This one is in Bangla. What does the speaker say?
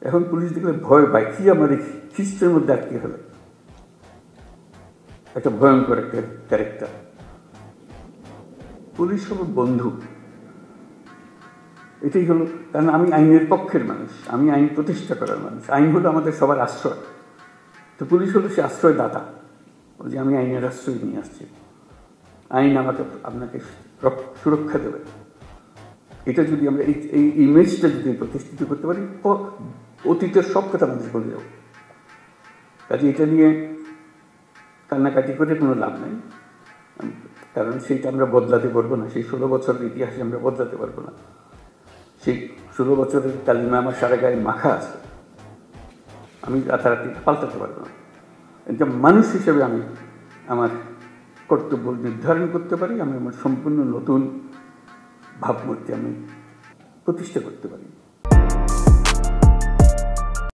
এখন পুলিশ দেখলে ভয় পায়, কি আমার খ্রিস্টের মধ্যে আটকে ফেলে, একটা ভয়ঙ্কর একটা ক্যারেক্টার। পুলিশ হলো বন্ধু, এটাই হলো। কারণ আমি আইনের পক্ষের মানুষ, আমি আইন প্রতিষ্ঠা করার মানুষ। আইন হলো আমাদের সবার আশ্রয়, তো পুলিশ হলো সে আশ্রয়দাতা, যে আমি আইনের আশ্রয় নিয়ে আসছি, আইন আমাকে আপনাকে সুরক্ষা দেবে। এটা যদি আমরা এই ইমেজটা যদি প্রতিষ্ঠিত করতে পারি, অতীতের সব কথা মানুষ বলে যাবো। কাজে এটা নিয়ে কান্নাকাটি করে কোনো লাভ নেই, কারণ সেইটা আমরা বদলাতে পারবো না। সেই 16 বছরের ইতিহাসে আমরা বদলাতে পারবো না। সেই 16 বছরের কালিমা আমার সারা গায়ে মাখা আছে, আমি রাতারাতি পাল্টাতে পারবো না। এটা মানুষ হিসেবে আমি আমার কর্তব্য নির্ধারণ করতে পারি, আমি আমার সম্পূর্ণ নতুন ভাবমূর্তি আমি প্রতিষ্ঠা করতে পারি।